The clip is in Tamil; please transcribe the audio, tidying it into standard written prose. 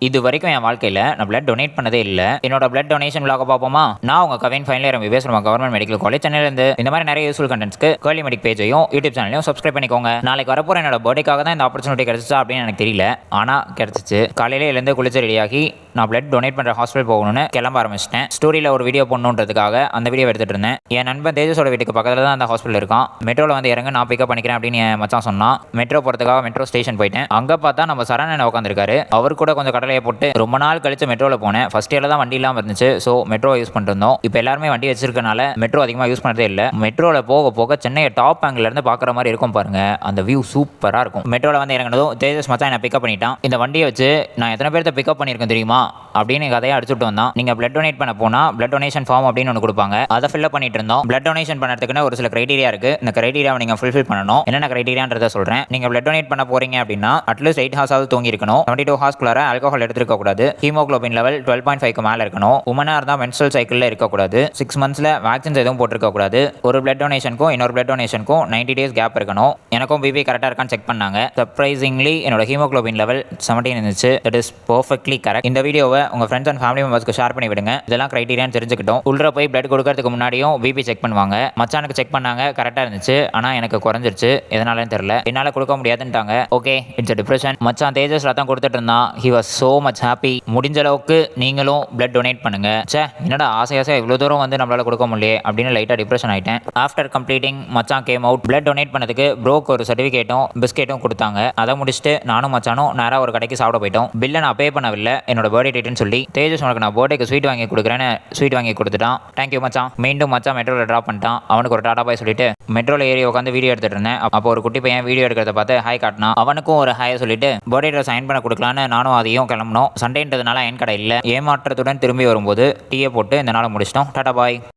இது வரைக்கும் என் வாழ்க்கையில் நான் பிளட் டொனேட் பண்ணதே இல்லை. என்னோட பிளட் டொனேஷன் விலாக பார்ப்போமா? நான் உங்க கவின் ஃபைனல் இயர் MBBS நம்ம கவர்மெண்ட் மெடிக்கல் காலேஜ் சென்னையிலேருந்து இந்த மாதிரி நிறைய யூஸ்ஃபுல் கண்டென்ட்ஸ்க்கு கேர்லி மெடிக் பேஜையும் யூடியூப் சேனலையும் சப்ஸ்கிரைப் பண்ணிக்கோங்க. நாளைக்கு வரப்போற என்னோட பர்த்டேக்காக தான் இந்த ஆப்பர்ச்சுனிட்டி கிடைச்சிச்சா அப்படின்னு எனக்கு தெரியல. ஆனால் கிடைச்சிச்சு. காலையில எழுந்து குளிச்சு ரெடியாகி நான் பிளட் டொனேட் பண்ணுற ஹாஸ்பிட்டல் போகணும்னு கிளம்ப ஆரம்பிச்சிட்டேன். ஸ்டோரியில் ஒரு வீடியோ போடணுன்றதுக்காக அந்த வீடியோ எடுத்துட்டு இருந்தேன். என் நண்பன் தேஜஸோட வீட்டுக்கு பக்கத்தில் தான் அந்த ஹாஸ்பிட்டல் இருக்கான். மெட்ரோவில் வந்து இறங்க நான் பிக்கப் பண்ணிக்கிறேன் அப்படின்னு என் மச்சான் சொன்னான். மெட்ரோ போகிறதுக்காக மெட்ரோ ஸ்டேஷன் போயிட்டேன். அங்கே பார்த்தா நம்ம சரணன் உட்காந்துருக்காரு. அவர் கூட கொஞ்சம் கடலையை போட்டு ரொம்ப நாள் கழிச்சு மெட்ரோவில் போனேன். ஃபர்ஸ்ட் இயரில் தான் வண்டி இல்லாமல் இருந்துச்சு. ஸோ மெட்ரோ யூஸ் பண்ணிருந்தோம். இப்போ எல்லாருமே வண்டி வச்சிருக்கனால மெட்ரோ அதிகமாக யூஸ் பண்ணுறதே இல்லை. மெட்ரோவில் போக போக சென்னையை டாப் ஆங்கிலேருந்து பார்க்குற மாதிரி இருக்கும் பாருங்க. அந்த வியூ சூப்பராக இருக்கும். மெட்ரோவில் வந்து இறங்கினதும் தேஜஸ் மச்சான் என்னை பிக்கப் பண்ணிட்டான். இந்த வண்டியை வச்சு நான் எத்தனை பேர்த்த பிக்கப் பண்ணியிருக்கேன் தெரியுமா அப்படின்னு கதையை அடிச்சுட்டு வந்தான். நீங்கள் பிளட் டொனேட் பண்ண போனால் பிளட் டொனேஷன் ஃபார்ம் அப்படின்னு ஒன்று கொடுப்பாங்க. அதை ஃபில்அப் பண்ணிட்டு இருந்தோம். பிளட் டொனேஷன் பண்ணுறதுக்குன்னு ஒரு சில கிரைட்டீரியா இருக்குது. இந்த கிரைட்டீரியாவை நீங்கள் ஃபுல்ஃபில் பண்ணணும். என்னென்ன கிரைட்டீரியான்றதை சொல்கிறேன். நீங்கள் பிளட் டொனேட் பண்ண போறீங்க அப்படின்னா அட்லீஸ்ட் 8 ஹார்ஸாவது தூங்கி இருக்கணும். 72 ஹார்ஸ்க்குள்ளார ஆல்கஹால் எடுத்துருக்க கூடாது. ஹீமோகுளோபின் லெவல் 12.5 மேலே இருக்கணும். உமனாக இருந்தால் மென்ஸ்ட்ரல் சைக்கிளில் இருக்கக்கூடாது. 6 மந்த்ஸில் வேக்சின்ஸ் எதுவும் போட்டிருக்க கூடாது. ஒரு பிளட் டொனேஷனுக்கும் இன்னொரு பிளட் டொனேஷனுக்கும் 90 டேஸ் கேப் இருக்கணும். எனக்கும் பிபி கரெக்டாக இருக்கான்னு செக் பண்ணாங்க. சர்ப்ரைசிங்லி என்னோட ஹீமோகுளோபின் லெவல் 17 இருந்துச்சு. That is perfectly correct. இந்த வீடியோவை உங்கள் ஃப்ரெண்ட்ஸ் அண்ட் ஃபேமிலி மெம்பர்ஸ்க்கு ஷேர் பண்ணி விடுங்க. இதெல்லாம் கிரைட்டீரியான்னு தெரிஞ்சுக்கிட்டோம். உள்ள போய் பிளட் கொடுக்கறதுக்கு முன்னாடியும் பிபி செக் பண்ணுவாங்க. மச்சானுக்கு செக் பண்ணாங்க, கரெக்டாக இருந்துச்சு. ஆனால் எனக்கு குறைஞ்சிருச்சு. எதனாலன்னு தெரியல. என்னால் கொடுக்க முடியாதுன்ட்டாங்க. Okay, it's depression. மச்சான் தேஜஸ் ரத்தம் கொடுத்துட்டு இருந்தான். He was so much happy. முடிஞ்ச அளவுக்கு நீங்களும் பிளட் டொனேட் பண்ணுங்க. என்னடா ஆசையாக இவ்வளோ தூரம் வந்து நம்மளால கொடுக்க முடியல அப்படின்னு லைட்டாக டிப்ரெஷன் ஆகிட்டேன். ஆஃப்டர் கம்ப்ளீட்டிங் மச்சான் கேம் அவுட். பிளட் டொனேட் பண்ணதுக்கு ப்ரோக்கு ஒரு சர்டிஃபிகேட்டும் பிஸ்கெட்டும் கொடுத்தாங்க. அதை முடிச்சுட்டு நானும் மச்சானும் நேராக ஒரு கடைக்கு சாப்பிட போயிட்டோம். பில்லை நான் பே பண்ணவில்லை. என்னோட பர்த்டே டேட்னு சொல்லி தேஜஸ் உனக்கு நான் பர்த்டேக்கு ஸ்வீட் வாங்கி கொடுக்குறேன்னு ஸ்வீட் வாங்கி கொடுத்துட்டான். தேங்க்யூ மச்சான். மீண்டும் மச்சான் மெட்ரோவில் ட்ராப் பண்ணிட்டான். அவனுக்கு ஒரு டாடா பாய் சொல்லிட்டு மெட்ரோவில் ஏறி உட்காந்து வீடியோ எடுத்துட்டு இருந்தேன். அப்போ ஒரு குட்டி பையன் வீடியோ எடுக்கிறத பார்த்து ஹாய் காட்டினா. அவனுக்கும் ஒரு ஹாய் சொல்லிட்டு பர்த்டே சைன் பண்ண கொடுக்கலான்னு நானும் அதையும் கிளம்பணும். சண்டேன்றதுனால என் கடை இல்லை. ஏமாற்றத்துடன் திரும்பி வரும்போது டீயை போட்டு இந்த நாளை முடிச்சிட்டோம். டாடா பாய்.